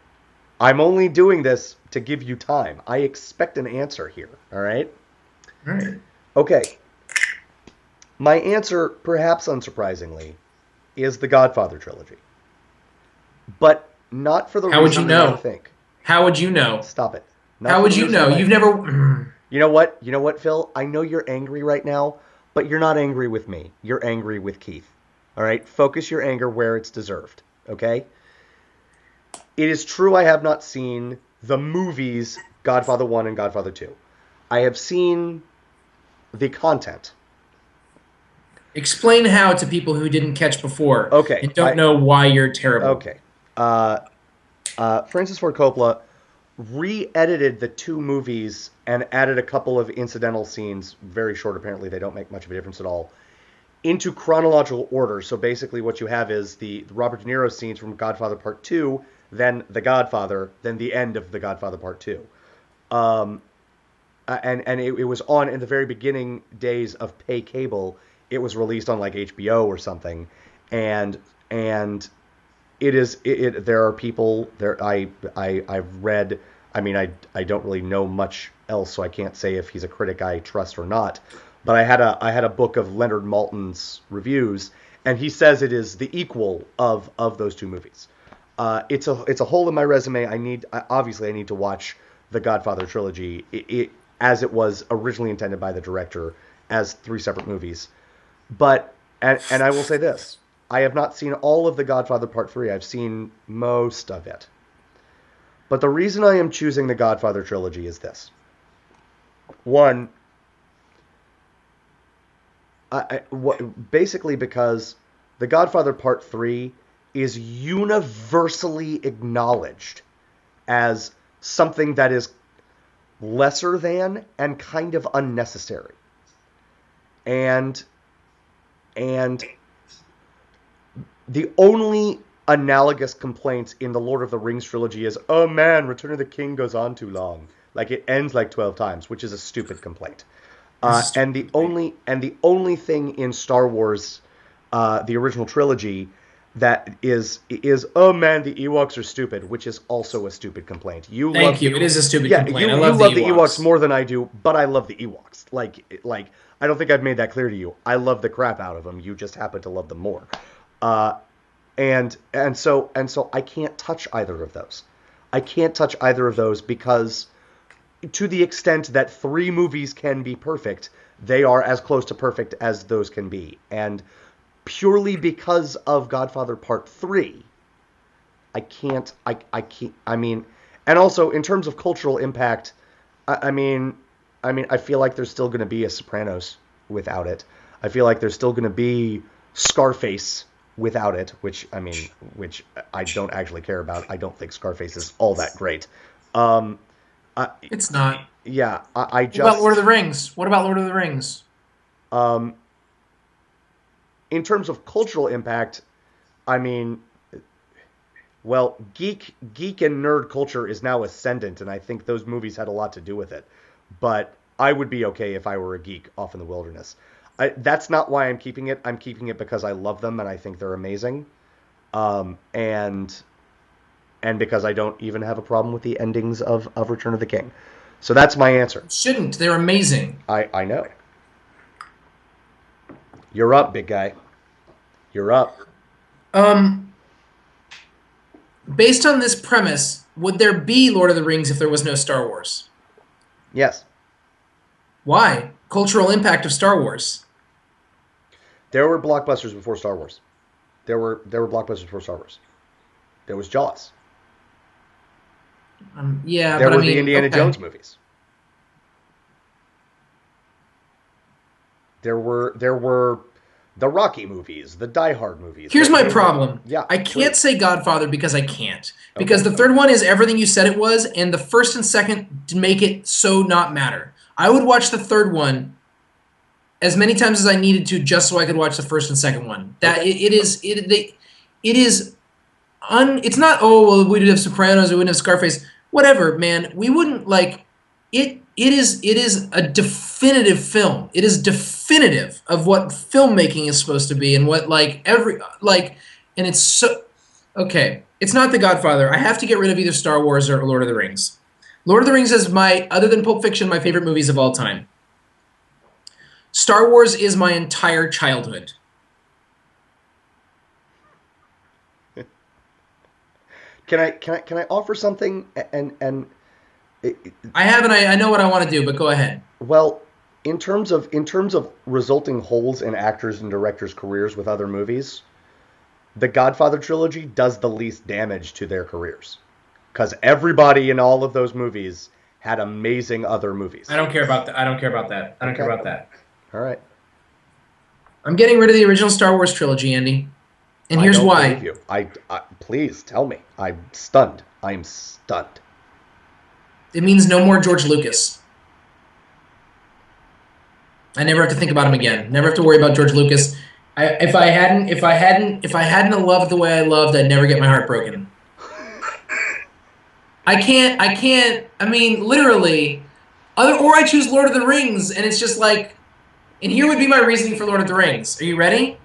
I'm only doing this to give you time. I expect an answer here. All right? All right. Okay. My answer, perhaps unsurprisingly, is the Godfather trilogy. But not for the How would reason you you might know? think. How would you know? Stop it. Not How for would the you reason know? might You've think. never. You know what? You know what, Phil? I know you're angry right now, but you're not angry with me. You're angry with Keith. All right? Focus your anger where it's deserved. Okay? It is true I have not seen the movies Godfather 1 and Godfather 2. I have seen the content. Explain how to people who didn't catch before Okay. and don't know why you're terrible. Okay. Francis Ford Coppola re-edited the two movies and added a couple of incidental scenes, very short apparently, they don't make much of a difference at all, into chronological order. So basically what you have is the Robert De Niro scenes from Godfather Part 2, then The Godfather, then the end of The Godfather Part 2. And it was on in the very beginning days of pay cable. It was released on like HBO or something, and there are people there. I've read. I mean, I don't really know much else, so I can't say if he's a critic I trust or not. But I had a book of Leonard Maltin's reviews, and he says it is the equal of those two movies. It's a hole in my resume. Obviously I need to watch the Godfather trilogy as it was originally intended by the director as three separate movies. But and I will say this: I have not seen all of the Godfather Part 3. I've seen most of it. But the reason I am choosing the Godfather trilogy is this: one, basically because the Godfather Part 3 is universally acknowledged as something that is lesser than and kind of unnecessary. And and the only analogous complaints in the Lord of the Rings trilogy is, oh man, Return of the King goes on too long. Like it ends like 12 times, which is a stupid complaint. And the only thing in Star Wars, the original trilogy, that is oh man, the Ewoks are stupid, which is also a stupid complaint. Thank you. It is a stupid complaint. I You love the love the Ewoks Ewoks. more than I do, but I love the Ewoks. Like I don't think I've made that clear to you. I love the crap out of them. You just happen to love them more. Uh, and so I can't touch either of those. I can't touch either of those because to the extent that three movies can be perfect, they are as close to perfect as those can be. And purely because of Godfather Part 3, I mean, and also in terms of cultural impact, I feel like there's still going to be a Sopranos without it. I feel like there's still going to be Scarface without it, which I don't actually care about. I don't think Scarface is all that great. Um, I, It's not. yeah, I What about Lord of just the Rings? What about Lord of the Rings? um, in terms of cultural impact, I mean, well, geek and nerd culture is now ascendant, and I think those movies had a lot to do with it. But I would be okay if I were a geek off in the wilderness. That's not why I'm keeping it. I'm keeping it because I love them and I think they're amazing. Um, and and because I don't even have a problem with the endings of Return of the King. So that's my answer. Shouldn't. They're amazing. I know. You're up, big guy. You're up. Um, Based on this premise, would there be Lord of the Rings if there was no Star Wars? Yes. Why? Cultural impact of Star Wars. There were blockbusters before Star Wars. There were blockbusters before Star Wars. There was Jaws. Yeah, There but I were the mean, Indiana okay. Jones movies. There were the Rocky movies, the Die Hard movies. Here's my Those were, problem. yeah, I can't please. say Godfather because I can't. Because Okay. the third one is everything you said it was, and the first and second make it so not matter. I would watch the third one as many times as I needed to just so I could watch the first and second one. That Okay. it is it's not, oh well, we did have Sopranos, we wouldn't have Scarface. Whatever, man. We wouldn't like it is a definitive film. It is definitive of what filmmaking is supposed to be and what like every like and it's so okay. It's not The Godfather. I have to get rid of either Star Wars or Lord of the Rings. Lord of the Rings is my other than Pulp Fiction my favorite movies of all time. Star Wars is my entire childhood. Can I offer something and it, I have and I know what I want to do, but go ahead. well, in terms of resulting holes in actors and directors' careers with other movies, the Godfather trilogy does the least damage to their careers because everybody in all of those movies had amazing other I movies. don't care about that. I don't care about that. I don't care Okay. about that. All right. I'm getting rid of the original Star Wars trilogy, Andy. And I here's don't believe why. you. Please tell me. I'm stunned. I'm stunned. It means no more George Lucas. I never have to think about him again. Never have to worry about George Lucas. If I hadn't loved the way I loved, I'd never get my heart broken. I can't. I mean, literally. Or I choose Lord of the Rings, and it's just like. And here would be my reasoning for Lord of the Rings. Are you ready?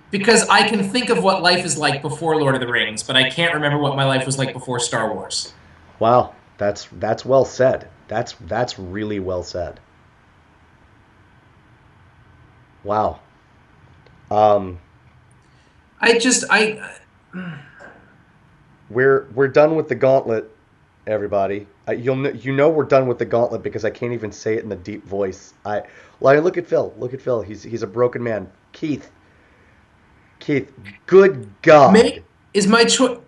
Because I can think of what life is like before Lord of the Rings, but I can't remember what my life was like before Star Wars. Wow, that's well said. That's really well said. Wow. Um, I just I we're done with the Gauntlet, everybody. You know we're done with the Gauntlet because I can't even say it in the deep voice. Look at Phil. Look at Phil. He's a broken man. Keith. Good God. Make is my choice.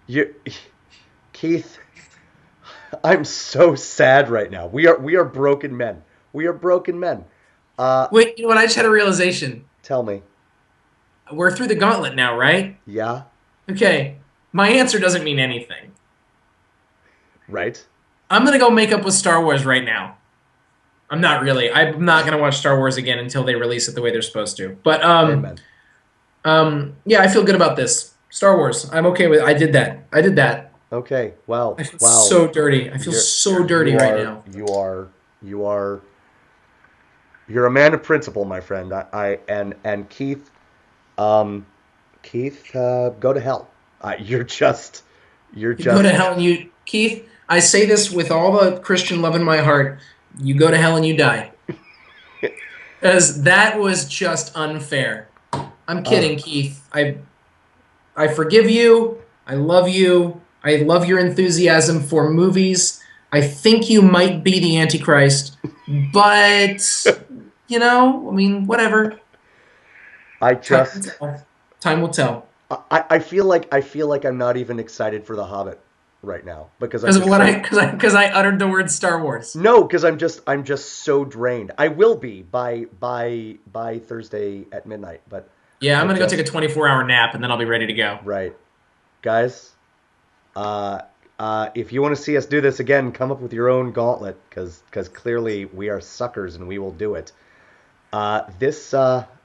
You, Keith. I'm so sad right now. We are broken men. We are broken men. Wait, you know what? I just had a realization. Tell me. We're through the gauntlet now, right? Yeah. Okay. My answer doesn't mean anything. Right. I'm gonna go make up with Star Wars right now. I'm not really. I'm not gonna watch Star Wars again until they release it the way they're supposed to. But Amen. yeah, I feel good about this. Star Wars. I'm okay with. I did that. I did that. Okay. Wow. I feel Wow. so dirty. I feel You're so dirty you right are now. you are you are you're a man of principle, my friend. And Keith, um, go to hell. You're You go to just hell and you, Keith. I say this with all the Christian love in my heart. You go to hell and you die. Because that was just unfair. I'm uh, kidding, Keith. I forgive you. I love you. I love your enthusiasm for movies. I think you might be the Antichrist, but I mean, whatever. I Time will just tell. Time will tell. I feel like I'm not even excited for The Hobbit right now because I'm Because of just what so I uttered the word Star Wars. no because I'm just so drained. I will be by Thursday at midnight, but Yeah, I'm I gonna go take a just 24-hour nap and then I'll be ready to go. right, guys. Uh, if you want to see us do this again, come up with your own gauntlet, because clearly we are suckers and we will do it. This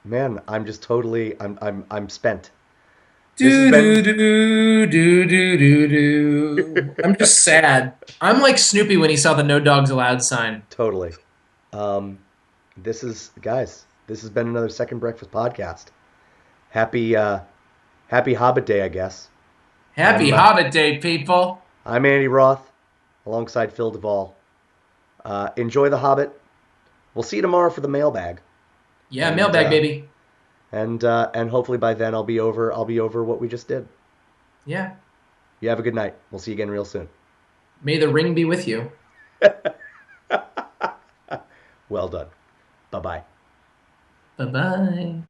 man, I'm just totally I'm spent. This has Do been do do do do do do. I'm just sad. I'm like Snoopy when he saw the No Dogs Allowed sign. totally. Um, this is guys. This has been another Second Breakfast podcast. Happy Happy Hobbit Day, I guess. Happy I'm Hobbit Day, people. I'm Andy Roth, alongside Phil Duvall. Enjoy the Hobbit. We'll see you tomorrow for the mailbag. Yeah, And mailbag baby. and hopefully by then I'll be over what we just did. Yeah. You have a good night. We'll see you again real soon. May the ring be with you. Well done. Bye bye. Bye bye.